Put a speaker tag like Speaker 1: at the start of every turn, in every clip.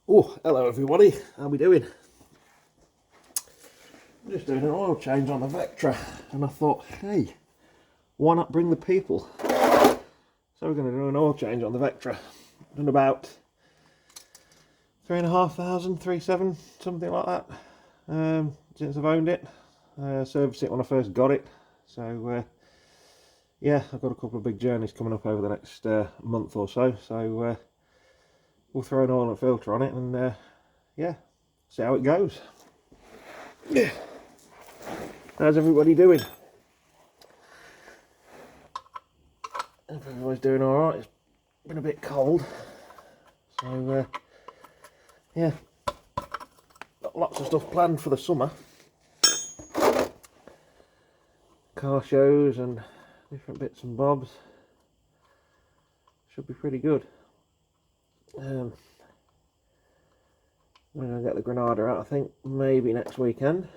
Speaker 1: Oh, hello everybody, how we doing? I'm just doing an oil change on the Vectra and I thought, hey, why not bring the people? So we're going to do an oil change on the Vectra. I've done about 3,500, 3,700, something like that, since I've owned it. Serviced it when I first got it. So yeah, I've got a couple of big journeys coming up over the next month or so. So we'll throw an oil and filter on it and yeah, see how it goes. Yeah. How's everybody doing? Hope everybody's doing alright. It's been a bit cold. So, yeah. Got lots of stuff planned for the summer. Car shows and different bits and bobs. Should be pretty good. I'm going to get the Granada out, I think, maybe next weekend.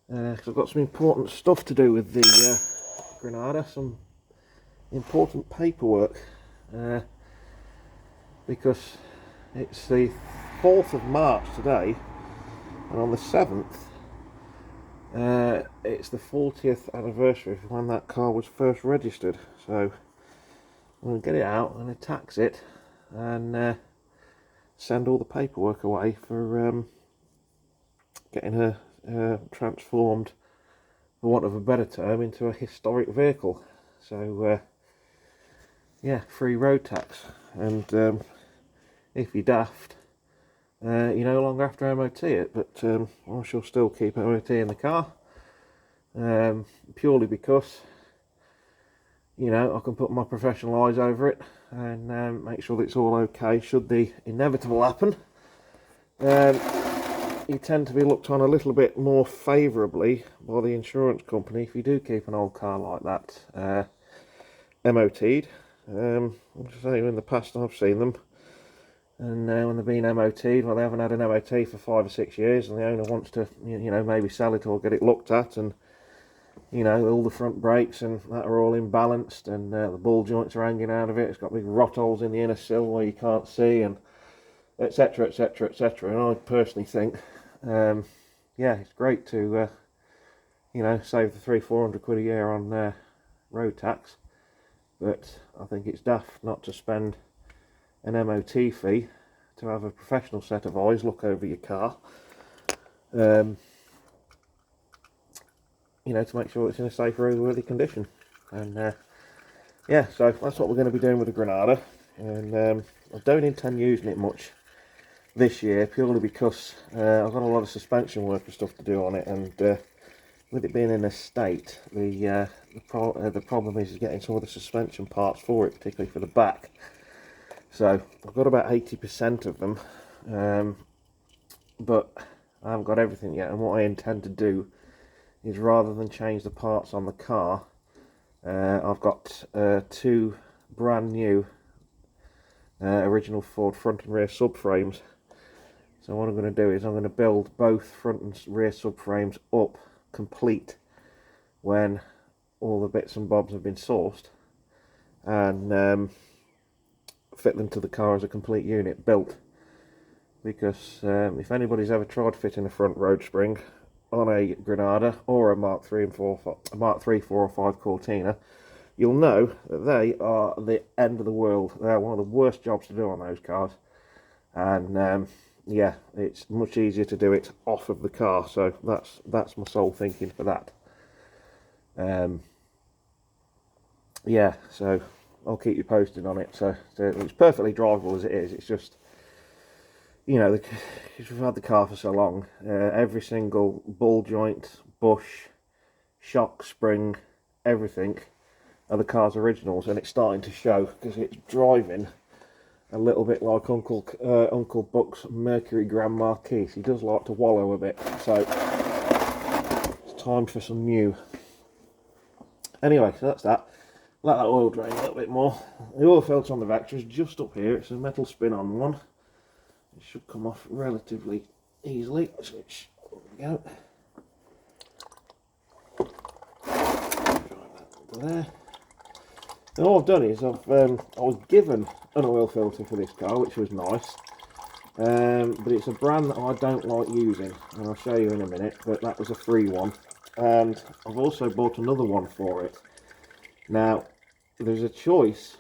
Speaker 1: Because I've got some important stuff to do with the Granada, some important paperwork, because it's the 4th of March today, and on the 7th it's the 40th anniversary of when that car was first registered. So I'm going to get it out, I'm going to tax it and send all the paperwork away for getting her transformed, for want of a better term, into a historic vehicle. So yeah, free road tax, and if you're daft, you no longer have to MOT it, but I shall still keep MOT in the car, purely because, you know, I can put my professional eyes over it and make sure that it's all okay should the inevitable happen. You tend to be looked on a little bit more favourably by the insurance company if you do keep an old car like that MOT'd. I'm just saying, in the past I've seen them, and when they've been MOT'd, well, they haven't had an MOT for 5 or 6 years, and the owner wants to, you know, maybe sell it or get it looked at, and, you know, all the front brakes and that are all imbalanced, and the ball joints are hanging out of it. It's got big rot holes in the inner sill where you can't see, and etc, etc, etc. And I personally think, yeah, it's great to you know, save the 300-400 quid a year on road tax, but I think it's daft not to spend an MOT fee to have a professional set of eyes look over your car, you know, to make sure it's in a safe, roadworthy condition. And yeah, so that's what we're going to be doing with the Granada. And I don't intend using it much this year, purely because I've got a lot of suspension work and stuff to do on it, and with it being in a state, the problem is getting some of the suspension parts for it, particularly for the back. So I've got about 80% of them, but I haven't got everything yet. And what I intend to do is, rather than change the parts on the car, I've got 2 brand new original Ford front and rear subframes. So what I'm going to do is I'm going to build both front and rear subframes up complete when all the bits and bobs have been sourced, and fit them to the car as a complete unit built. Because if anybody's ever tried fitting a front road spring on a Granada or a Mark 3 4 or 5 Cortina, you'll know that they are the end of the world. They're one of the worst jobs to do on those cars, and yeah, it's much easier to do it off of the car. So that's my sole thinking for that. Yeah, so I'll keep you posted on it. So it's perfectly drivable as it is. It's just, you know, because we've had the car for so long, every single ball joint, bush, shock, spring, everything are the car's originals, and it's starting to show because it's driving a little bit like Uncle Buck's Mercury Grand Marquis. He does like to wallow a bit, so it's time for some new. Anyway, so that's that. Let that oil drain a little bit more. The oil filter on the Vectra is just up here. It's a metal spin-on one. It should come off relatively easily. Switch. There we go. Drive that under there. And all I've done is I was given an oil filter for this car, which was nice, but it's a brand that I don't like using, and I'll show you in a minute, but that was a free one. And I've also bought another one for it. Now, there's a choice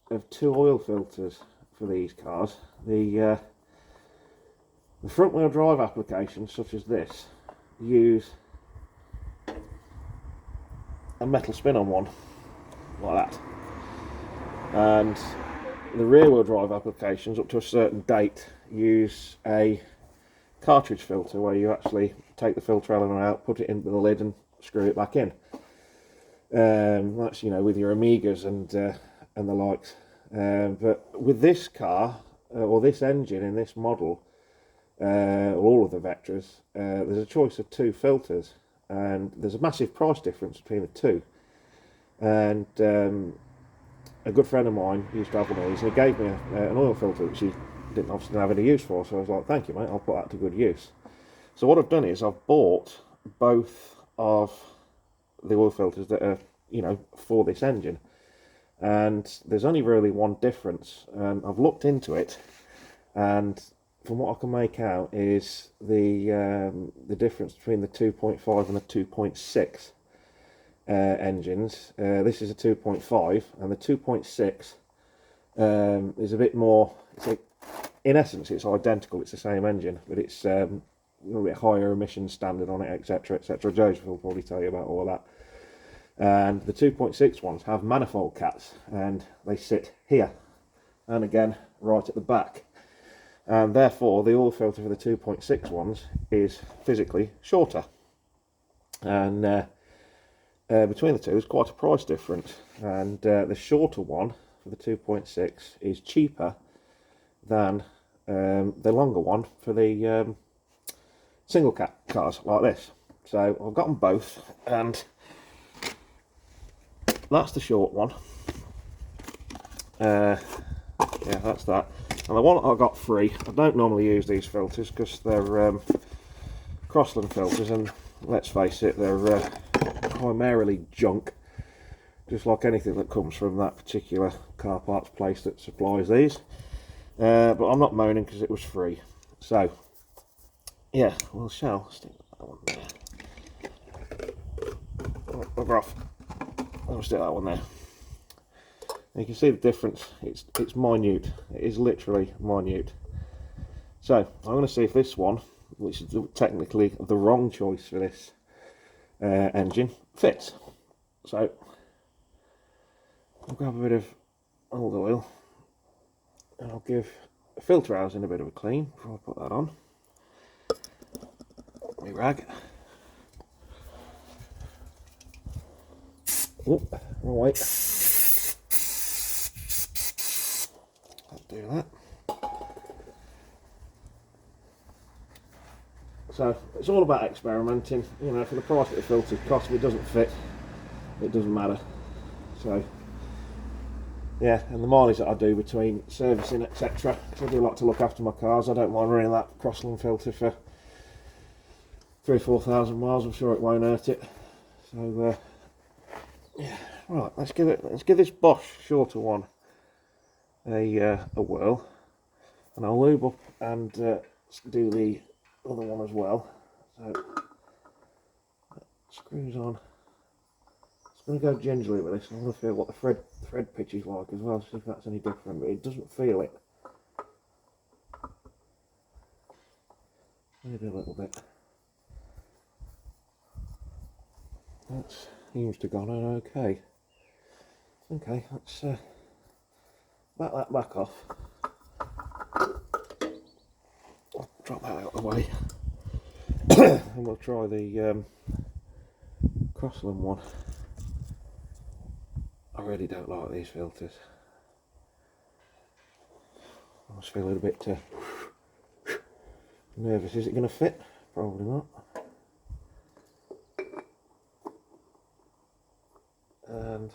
Speaker 1: of 2 oil filters for these cars. The front wheel drive applications, such as this, use a metal spin on one, like that. And the rear wheel drive applications, up to a certain date, use a cartridge filter where you actually take the filter element out, put it into the lid and screw it back in. That's, you know, with your Amigas and the likes. But with this car, or this engine in this model, or all of the Vectras, there's a choice of 2 filters, and there's a massive price difference between the 2. And a good friend of mine used to have one of these, and he gave me an oil filter which he didn't obviously have any use for, so I was like, thank you mate, I'll put that to good use. So what I've done is I've bought both of the oil filters that are, you know, for this engine, and there's only really one difference. I've looked into it, and from what I can make out is the difference between the 2.5 and the 2.6 engines. This is a 2.5, and the 2.6 is a bit more, in essence it's identical, it's the same engine, but it's a little bit higher emission standard on it, etc, etc. Joseph will probably tell you about all of that. And the 2.6 ones have manifold caps, and they sit here and again right at the back, and therefore the oil filter for the 2.6 ones is physically shorter, and between the two is quite a price difference. And the shorter one for the 2.6 is cheaper than the longer one for the single cap cars like this. So I've got them both, and that's the short one. Yeah, that's that. And the one I got free, I don't normally use these filters because they're Crossland filters, and let's face it, they're primarily junk, just like anything that comes from that particular car parts place that supplies these. But I'm not moaning because it was free. So yeah, we'll shall stick that one there. Oh, bugger off. I'll stick that one there. And you can see the difference. It's minute. It is literally minute. So I'm going to see if this one, which is technically the wrong choice for this engine, fits. So I'll grab a bit of old oil, and I'll give the filter housing a bit of a clean before I put that on. My rag. Oh, wrong way. I'll do that. So it's all about experimenting, you know. For the price that the filters cost, if it doesn't fit, it doesn't matter. So yeah, and the mileage that I do between servicing, etc., because I do like to look after my cars, I don't mind running that Crossland filter for 3,000 or 4,000 miles. I'm sure it won't hurt it. So yeah, right, let's give this Bosch shorter one a whirl, and I'll lube up and do the other one as well. So that screws on. It's going to go gingerly with this. I'm going to feel what the thread pitch is like as well, see if that's any different, but it doesn't feel it. Maybe a little bit. That seems to have gone on okay. Okay, let's back that back off. I'll drop that out of the way. And we'll try the Crossland one. I really don't like these filters. I was feeling a bit nervous. Is it going to fit? Probably not. And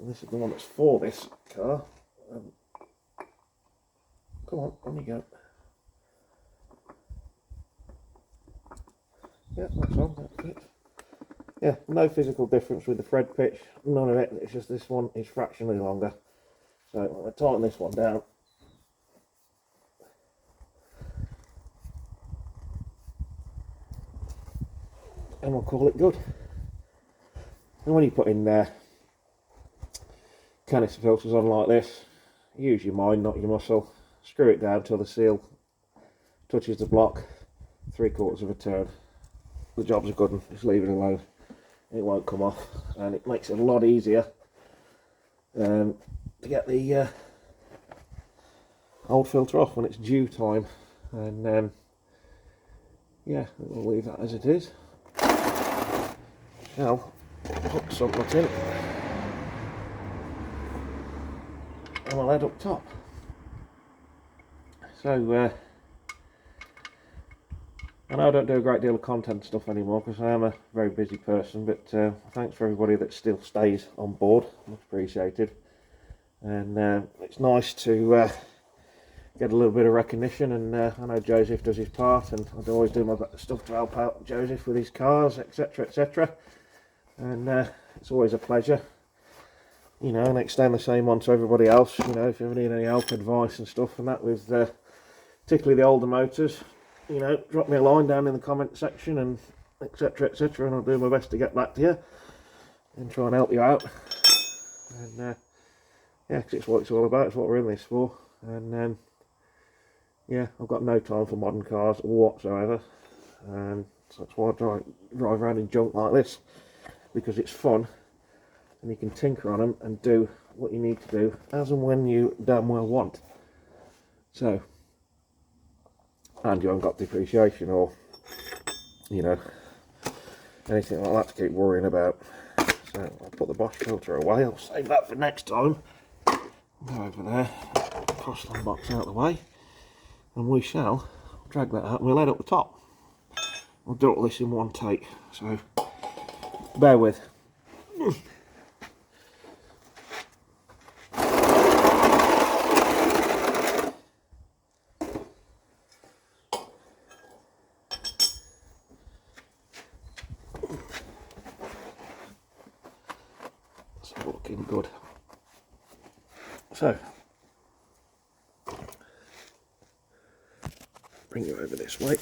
Speaker 1: this is the one that's for this car. Come on you go. Yeah, that's on, that's it. yeah, no physical difference with the thread pitch, none of it. It's just this one is fractionally longer. So I'm going to tighten this one down. And we'll call it good. And when you put in canister filters on like this, use your mind, not your muscle. Screw it down till the seal touches the block, 3/4 of a turn. The job's a good one, just leave it alone. It won't come off, and it makes it a lot easier to get the old filter off when it's due time. And yeah, we'll leave that as it is. Now, put some nut in, and we'll head up top. So, I know I don't do a great deal of content stuff anymore because I am a very busy person, but thanks for everybody that still stays on board, much appreciated. And it's nice to get a little bit of recognition, and I know Joseph does his part, and I always do my stuff to help out Joseph with his cars, etc, etc. And it's always a pleasure, you know, and I extend the same on to everybody else. You know, if you ever need any help, advice and stuff and that with particularly the older motors, you know, drop me a line down in the comment section and etc etc, and I'll do my best to get back to you and try and help you out. And yeah, cause it's what it's all about, it's what we're in this for. And yeah, I've got no time for modern cars whatsoever, and so that's why I drive around in junk like this, because it's fun and you can tinker on them and do what you need to do as and when you damn well want. So, and you haven't got depreciation or, you know, anything like that to keep worrying about. So I'll put the Bosch filter away, I'll save that for next time. Go over there, porcelain box out of the way, and we shall drag that out and we'll head up the top. I'll do all this in one take, so bear with. It's looking good. So, bring you over this way.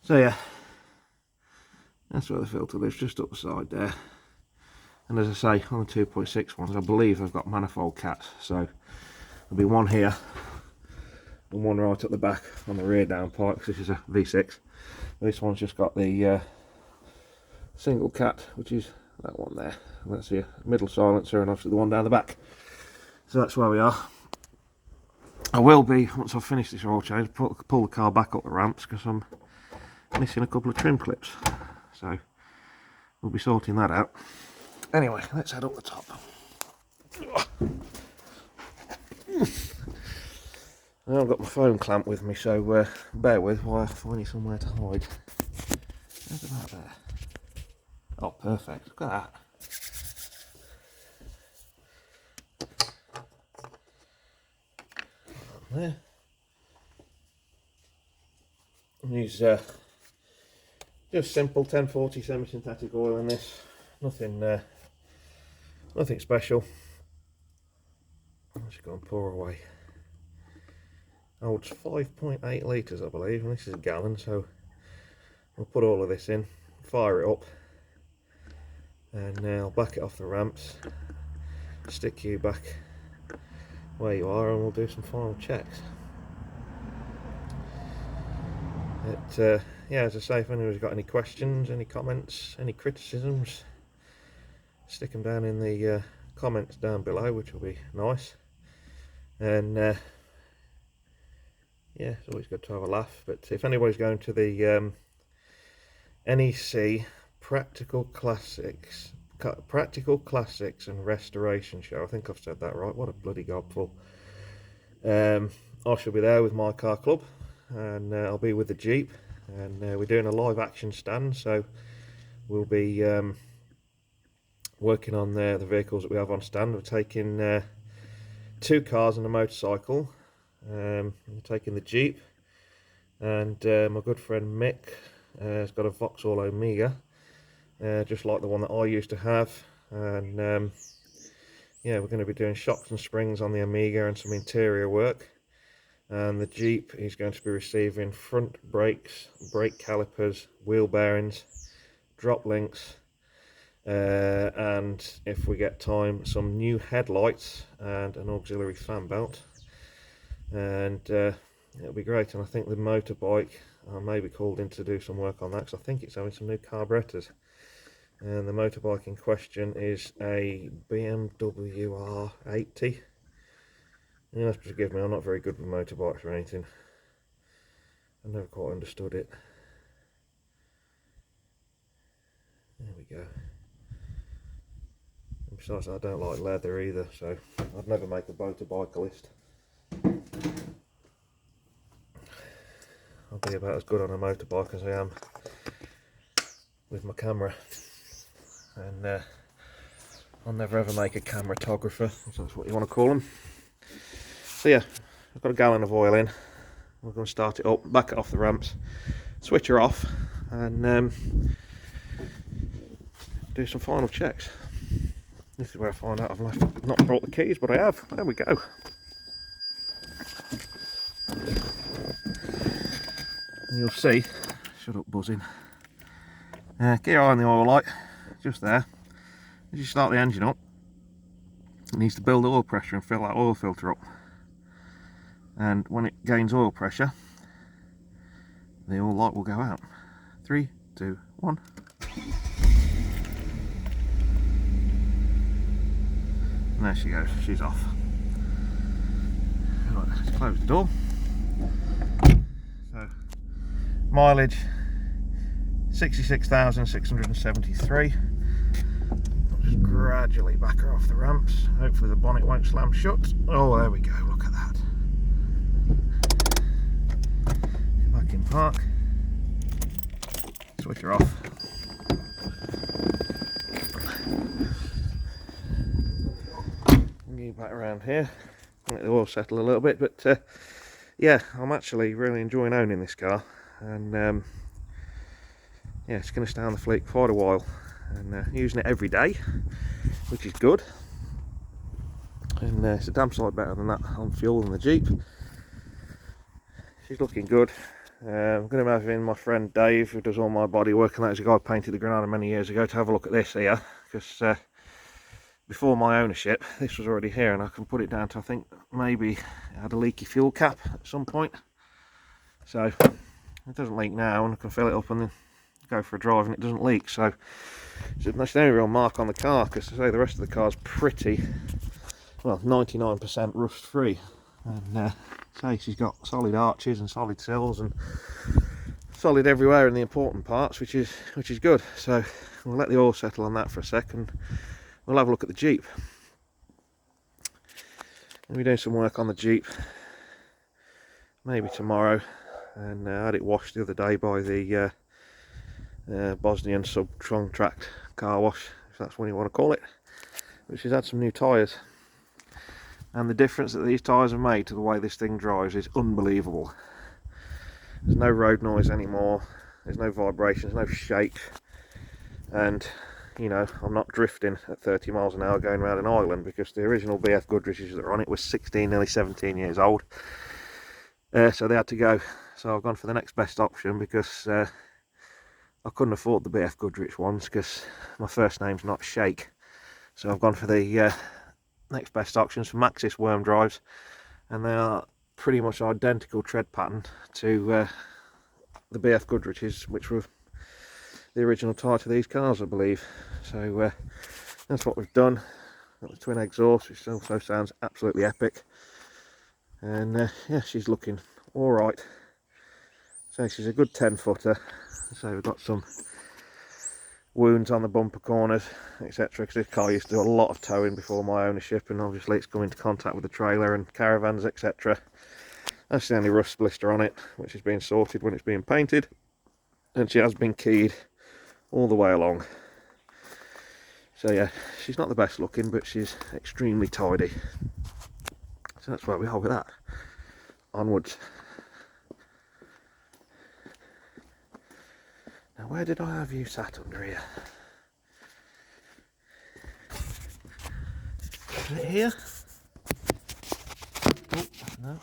Speaker 1: So yeah, that's where the filter lives, just up the side there. And as I say, on the 2.6 ones, I believe I've got manifold caps, so there'll be one here and one right at the back on the rear downpipe, because this is a V6. This one's just got the single cat, which is that one there. And that's your middle silencer, and obviously the one down the back. So that's where we are. I will be, once I've finished this oil change, pull the car back up the ramps because I'm missing a couple of trim clips. So we'll be sorting that out. Anyway, let's head up the top. I've got my phone clamp with me, so bear with while I find you somewhere to hide. How's about there? Oh, perfect. Look at that. There. Use just simple 1040 semi-synthetic oil in this. Nothing, nothing special. Let's go and pour away. Oh, it's 5.8 litres, I believe, and this is a gallon. So we'll put all of this in, fire it up, and I'll back it off the ramps. Stick you back where you are, and we'll do some final checks. Yeah, as I say, if anyone's got any questions, any comments, any criticisms, stick them down in the comments down below, which will be nice. And yeah, it's always good to have a laugh. But if anybody's going to the NEC Practical Classics and Restoration Show, I think I've said that right, what a bloody gobful. I shall be there with my car club, and I'll be with the Jeep, and we're doing a live action stand, so we'll be working on the vehicles that we have on stand. We're taking 2 cars and a motorcycle. We're taking the Jeep, and my good friend Mick has got a Vauxhall Omega, just like the one that I used to have. And yeah, we're going to be doing shocks and springs on the Amiga and some interior work. And the Jeep is going to be receiving front brakes, brake calipers, wheel bearings, drop links, and if we get time, some new headlights and an auxiliary fan belt. And it'll be great. And I think the motorbike, I may be called in to do some work on that, because I think it's having some new carburetors. And the motorbike in question is a BMW R80. You have to forgive me, I'm not very good with motorbikes or anything. I never quite understood it. There we go. And besides, I don't like leather either, so I'd never make a motorbikealist. I'll be about as good on a motorbike as I am with my camera. And I'll never ever make a cameratographer, if that's what you want to call them. So yeah, I've got a gallon of oil in. We're going to start it up, back it off the ramps, switch her off, and do some final checks. This is where I find out I've not brought the keys, but I have. There we go. And you'll see, shut up buzzing, keep your eye on the oil light, just there. As you start the engine up, it needs to build oil pressure and fill that oil filter up. And when it gains oil pressure, the oil light will go out. 3, 2, 1. And there she goes, she's off. Right, let's close the door. So, mileage 66,673. I'll just gradually back her off the ramps. Hopefully the bonnet won't slam shut. Oh, there we go, look at that. Back in park. Switch her off. Get back around here. Let the oil settle a little bit, but yeah, I'm actually really enjoying owning this car, and yeah, it's going to stay on the fleet quite a while, and using it every day, which is good. And it's a damn sight better than that on fuel than the Jeep. She's looking good. I'm going to have in my friend Dave, who does all my body work, and that is a guy who painted the Granada many years ago, to have a look at this here, because before my ownership this was already here, and I can put it down to, I think maybe it had a leaky fuel cap at some point. So it doesn't leak now, and I can fill it up and then go for a drive and it doesn't leak. So that's the only real mark on the car, because I say the rest of the car's pretty well 99% rust free. And say she's got solid arches and solid sills and solid everywhere in the important parts, which is good. So we'll let the oil settle on that for a second. We'll have a look at the Jeep. We'll be doing some work on the Jeep maybe tomorrow, and I had it washed the other day by the Bosnian subcontract car wash, if that's what you want to call it, which has had some new tyres. And the difference that these tyres have made to the way this thing drives is unbelievable. There's no road noise anymore, there's no vibration, there's no shake, and you know, I'm not drifting at 30 miles an hour going around an island, because the original BF Goodriches that are on it was 16, nearly 17 years old. So they had to go. So I've gone for the next best option, because I couldn't afford the BF Goodrich ones, because my first name's not Shake. So I've gone for the next best options for Maxxis worm drives, and they are pretty much identical tread pattern to the BF Goodriches, which were the original tyre to these cars, I believe. So that's what we've done. Got the twin exhaust, which also sounds absolutely epic. And yeah, she's looking all right. So she's a good 10-footer. So we've got some wounds on the bumper corners, etc., because this car used to do a lot of towing before my ownership, and obviously it's come into contact with the trailer and caravans, etc. That's the only rust blister on it, which is being sorted when it's being painted. And she has been keyed all the way along. So yeah, she's not the best looking, but she's extremely tidy. So that's where we are with that. Onwards. Now, where did I have you sat under here? Put it here. Oh, no.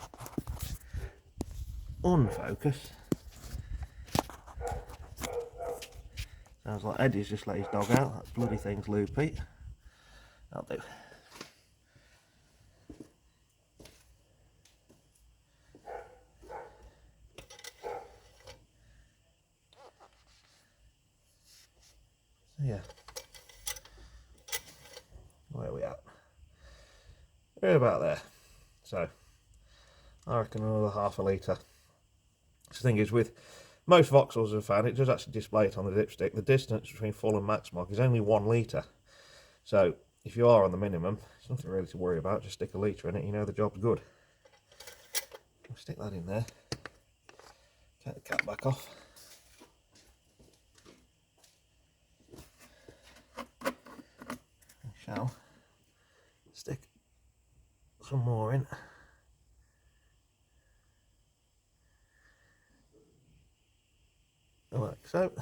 Speaker 1: Unfocus. Sounds like Eddie's just let his dog out. That bloody thing's loopy. That'll do. So yeah. Where are we at? We're about there. So I reckon another half a litre. The thing is, with most voxels I've found, it does actually display it on the dipstick. The distance between full and max mark is only 1 litre. So if you are on the minimum, it's nothing really to worry about. Just stick a litre in it, you know the job's good. I'll stick that in there. Take the cap back off. I shall stick some more in. Like so.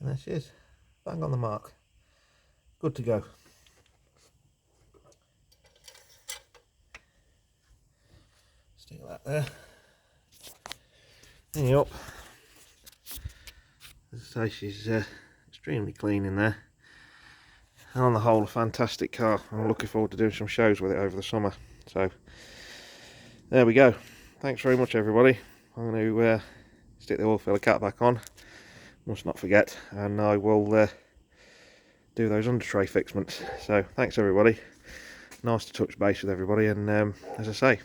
Speaker 1: And there she is, bang on the mark, good to go. Stick that there. Hang it up. As I say, she's extremely clean in there. And on the whole, a fantastic car. I'm looking forward to doing some shows with it over the summer. So, there we go. Thanks very much, everybody. I'm going to stick the oil filler cap back on. Must not forget. And I will do those under tray fixments. So, thanks, everybody. Nice to touch base with everybody. And as I say,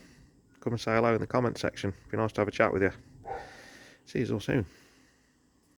Speaker 1: come and say hello in the comment section. Be nice to have a chat with you. See you all soon.